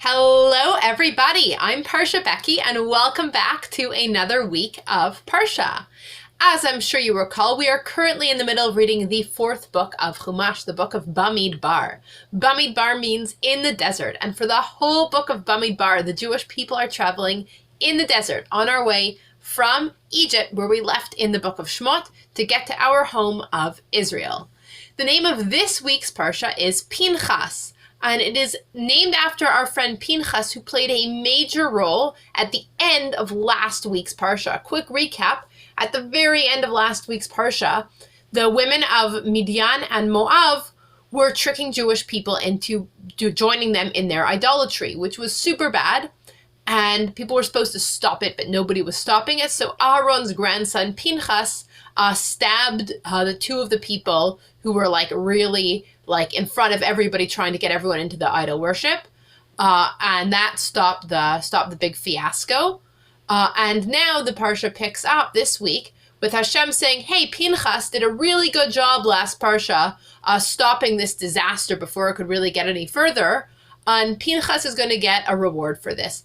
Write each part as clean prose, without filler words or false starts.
Hello everybody, I'm Parsha Becky and welcome back to another week of Parsha. As I'm sure you recall, we are currently in the middle of reading the fourth book of Chumash, the book of Bamidbar. Bamidbar means in the desert, and for the whole book of Bamidbar, the Jewish people are traveling in the desert on our way from Egypt, where we left in the book of Shemot, to get to our home of Israel. The name of this week's Parsha is Pinchas. And it is named after our friend Pinchas, who played a major role at the end of last week's Parsha. Quick recap, at the very end of last week's Parsha, the women of Midian and Moab were tricking Jewish people into joining them in their idolatry, which was super bad. And people were supposed to stop it, but nobody was stopping it. So Aaron's grandson Pinchas stabbed the two of the people who were really in front of everybody, trying to get everyone into the idol worship, and that stopped the big fiasco. And now the Parsha picks up this week with Hashem saying, "Hey, Pinchas did a really good job last Parsha, stopping this disaster before it could really get any further, and Pinchas is going to get a reward for this."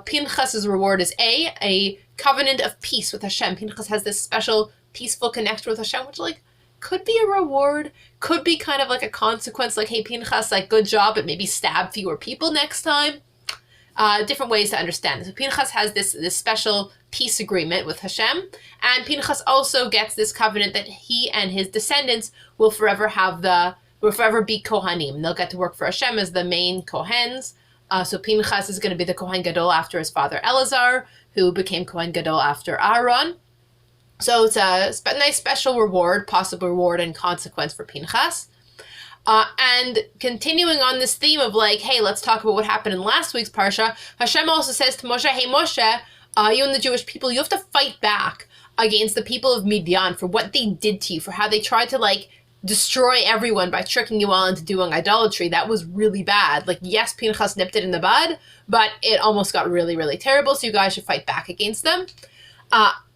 Pinchas's reward is a covenant of peace with Hashem. Pinchas has this special peaceful connection with Hashem, which could be a reward, could be kind of like a consequence, hey, Pinchas, good job, but maybe stab fewer people next time. Different ways to understand it. So Pinchas has this special peace agreement with Hashem, and Pinchas also gets this covenant that he and his descendants will forever be Kohanim. They'll get to work for Hashem as the main Kohens. So Pinchas is going to be the Kohen Gadol after his father Elazar, who became Kohen Gadol after Aaron. So it's a nice special reward, possible reward and consequence for Pinchas. And continuing on this theme of hey, let's talk about what happened in last week's Parsha, Hashem also says to Moshe, "Hey Moshe, you and the Jewish people, you have to fight back against the people of Midian for what they did to you, for how they tried to destroy everyone by tricking you all into doing idolatry. That was really bad. Yes, Pinchas nipped it in the bud, but it almost got really, really terrible, so you guys should fight back against them."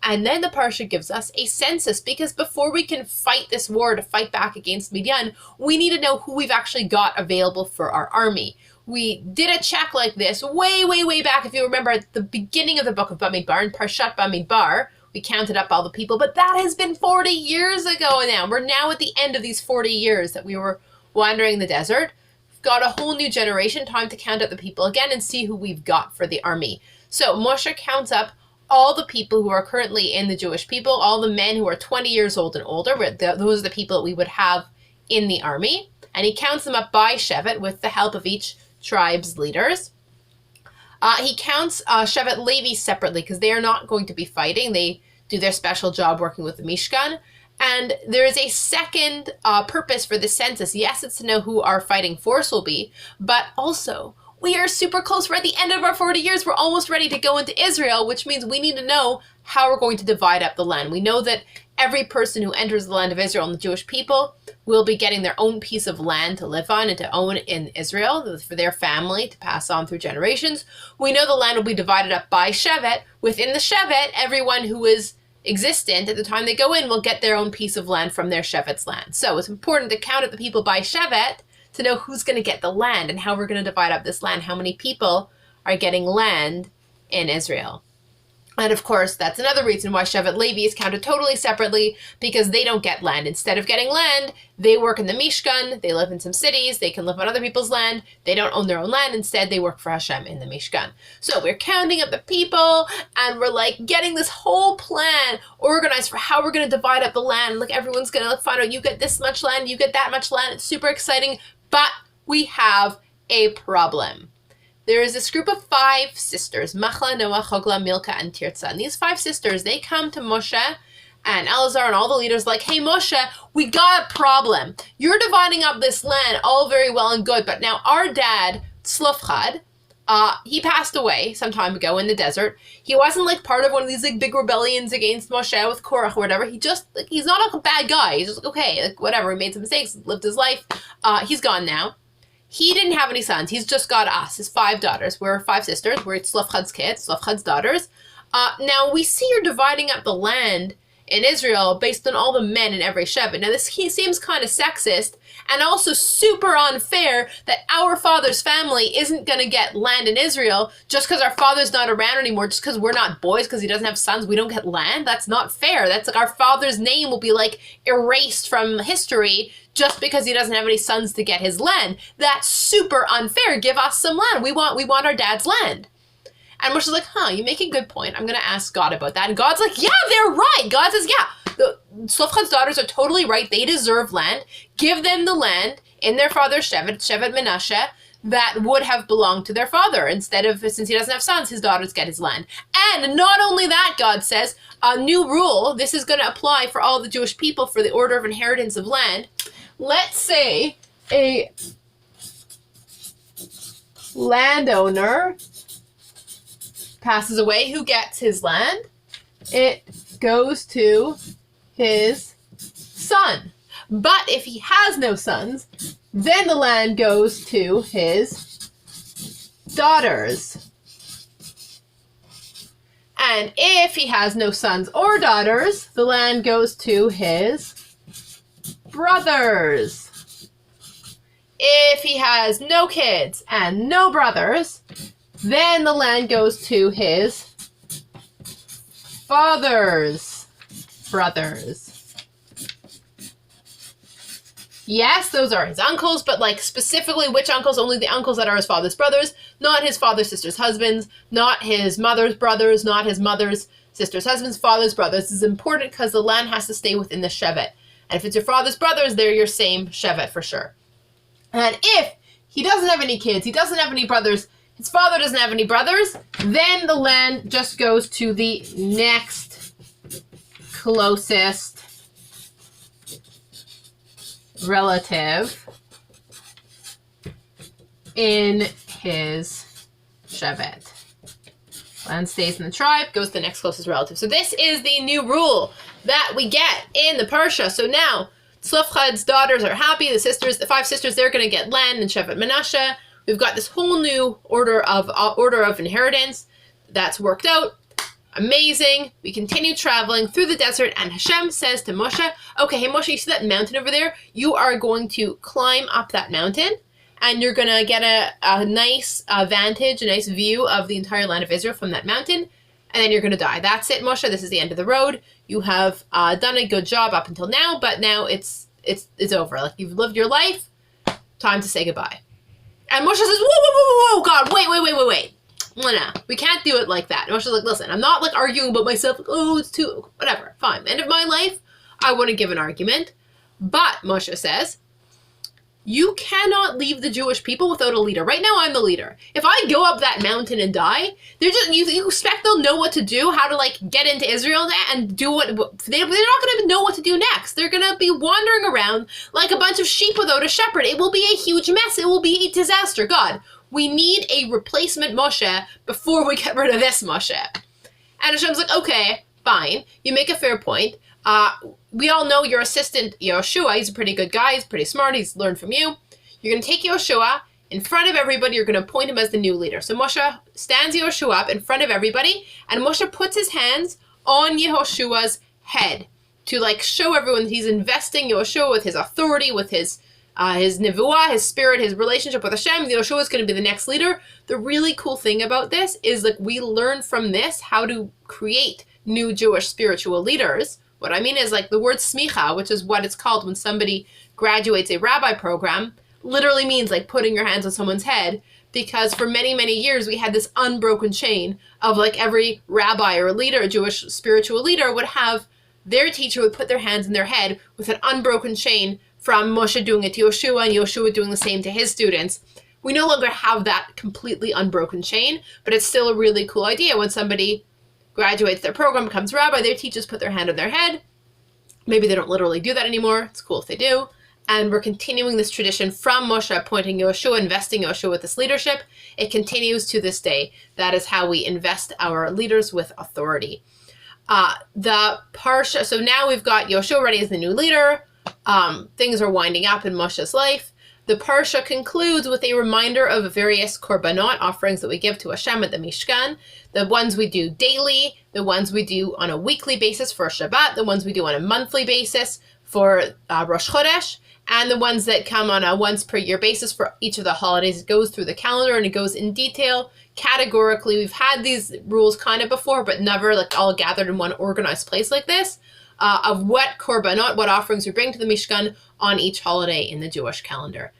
And then the Parsha gives us a census, because before we can fight this war to fight back against Midian, we need to know who we've actually got available for our army. We did a check like this way, way, way back, if you remember, at the beginning of the book of Bamidbar, in Parshat Bamidbar, we counted up all the people, but that has been 40 years ago now. We're now at the end of these 40 years that we were wandering the desert. We've got a whole new generation, time to count up the people again and see who we've got for the army. So Moshe counts up all the people who are currently in the Jewish people, all the men who are 20 years old and older. Those are the people that we would have in the army. And he counts them up by Shevet with the help of each tribe's leaders. He counts Shevet Levi separately because they are not going to be fighting. They do their special job working with the Mishkan. And there is a second purpose for the census. Yes, it's to know who our fighting force will be, but also we are super close. We're at the end of our 40 years. We're almost ready to go into Israel, which means we need to know how we're going to divide up the land. We know that every person who enters the land of Israel and the Jewish people will be getting their own piece of land to live on and to own in Israel for their family to pass on through generations. We know the land will be divided up by Shevet. Within the Shevet, everyone who is existent at the time they go in will get their own piece of land from their Shevet's land. So it's important to count up the people by Shevet to know who's going to get the land and how we're going to divide up this land, how many people are getting land in Israel. And of course, that's another reason why Shevet Levi is counted totally separately, because they don't get land. Instead of getting land, they work in the Mishkan, they live in some cities, they can live on other people's land, they don't own their own land, instead they work for Hashem in the Mishkan. So we're counting up the people, and we're getting this whole plan organized for how we're going to divide up the land. Everyone's going to find out, you get this much land, you get that much land, it's super exciting, but we have a problem. There is this group of 5 sisters, Machla, Noah, Chogla, Milka, and Tirza. And these 5 sisters, they come to Moshe and Elazar and all the leaders "Hey Moshe, we got a problem. You're dividing up this land, all very well and good, but now our dad, Tzlofchad, he passed away some time ago in the desert. He wasn't part of one of these big rebellions against Moshe with Korach or whatever. He just, he's not a bad guy. He's just okay, whatever, he made some mistakes, lived his life. He's gone now. He didn't have any sons. He's just got us, his 5 daughters. We're 5 sisters. We're Tzlofchad's kids, Tzlofchad's daughters. Now, we see you're dividing up the land in Israel based on all the men in every Shevet. Now, this seems kind of sexist, And also super unfair that our father's family isn't going to get land in Israel just because our father's not around anymore, just because we're not boys, because he doesn't have sons, we don't get land. That's not fair. That's like our father's name will be like erased from history just because he doesn't have any sons to get his land. That's super unfair. Give us some land. We want our dad's land. And Moshe's like, you make a good point. I'm going to ask God about that. And God's like, yeah, they're right. God says, yeah, the Tzlofchad's daughters are totally right. They deserve land. Give them the land in their father's Shevet Menashe, that would have belonged to their father. Instead of, since he doesn't have sons, his daughters get his land. And not only that, God says, a new rule, this is going to apply for all the Jewish people for the order of inheritance of land. Let's say a landowner passes away. Who gets his land? It goes to his son. But if he has no sons, then the land goes to his daughters. And if he has no sons or daughters, the land goes to his brothers. If he has no kids and no brothers, then the land goes to his father's brothers. Yes, those are his uncles, but like specifically which uncles? Only the uncles that are his father's brothers, not his father's sister's husbands, not his mother's brothers, not his mother's sister's husbands, father's brothers. This is important because the land has to stay within the Shevet. And if it's your father's brothers, they're your same Shevet for sure. And if he doesn't have any kids, he doesn't have any brothers, his father doesn't have any brothers, then the land just goes to the next closest relative in his Shevet. Land stays in the tribe, goes to the next closest relative. So this is the new rule that we get in the Parsha. So now, Tzlofchad's daughters are happy. The 5 sisters, they're going to get land in Shevet Menashe. We've got this whole new order of inheritance that's worked out. Amazing. We continue traveling through the desert, and Hashem says to Moshe, okay, hey Moshe, you see that mountain over there? You are going to climb up that mountain, and you're going to get a nice vantage, a nice view of the entire land of Israel from that mountain, and then you're going to die. That's it, Moshe. This is the end of the road. You have done a good job up until now, but now it's over. Like, you've lived your life. Time to say goodbye. And Moshe says, whoa, God, wait. No, we can't do it like that. And Moshe's like, listen, I'm not like arguing about myself. Like, oh, it's too, whatever, fine. End of my life, I want to give an argument. But Moshe says, you cannot leave the Jewish people without a leader. Right now, I'm the leader. If I go up that mountain and die, they're just, you expect they'll know what to do, how to like get into Israel and do what, they're not going to even know what to do next. They're going to be wandering around like a bunch of sheep without a shepherd. It will be a huge mess. It will be a disaster. God, we need a replacement Moshe before we get rid of this Moshe. And Hashem's like, okay, fine. You make a fair point. We all know your assistant, Yoshua. He's a pretty good guy. He's pretty smart. He's learned from you. You're going to take Yoshua in front of everybody. You're going to appoint him as the new leader. So Moshe stands Yoshua up in front of everybody, and Moshe puts his hands on Yehoshua's head to like show everyone that he's investing Yoshua with his authority, with his nevuah, his spirit, his relationship with Hashem. Yoshua is going to be the next leader. The really cool thing about this is like we learn from this how to create new Jewish spiritual leaders. What I mean is like the word smicha, which is what it's called when somebody graduates a rabbi program, literally means like putting your hands on someone's head, because for many, many years we had this unbroken chain of like every rabbi or leader, a Jewish spiritual leader would have their teacher would put their hands in their head with an unbroken chain from Moshe doing it to Yoshua and Yoshua doing the same to his students. We no longer have that completely unbroken chain, but it's still a really cool idea when somebody graduates their program, becomes rabbi, their teachers put their hand on their head. Maybe they don't literally do that anymore. It's cool if they do. And we're continuing this tradition from Moshe appointing Yoshua, investing Yoshua with this leadership. It continues to this day. That is how we invest our leaders with authority. The Parsha, so now we've got Yoshua ready as the new leader. Things are winding up in Moshe's life. The Parsha concludes with a reminder of various korbanot, offerings that we give to Hashem at the Mishkan. The ones we do daily, the ones we do on a weekly basis for Shabbat, the ones we do on a monthly basis for Rosh Chodesh, and the ones that come on a once per year basis for each of the holidays. It goes through the calendar and it goes in detail, categorically. We've had these rules kind of before, but never like all gathered in one organized place like this, of what korbanot, what offerings we bring to the Mishkan on each holiday in the Jewish calendar.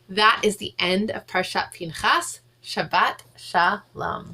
That is the end of Parshat Pinchas. Shabbat Shalom.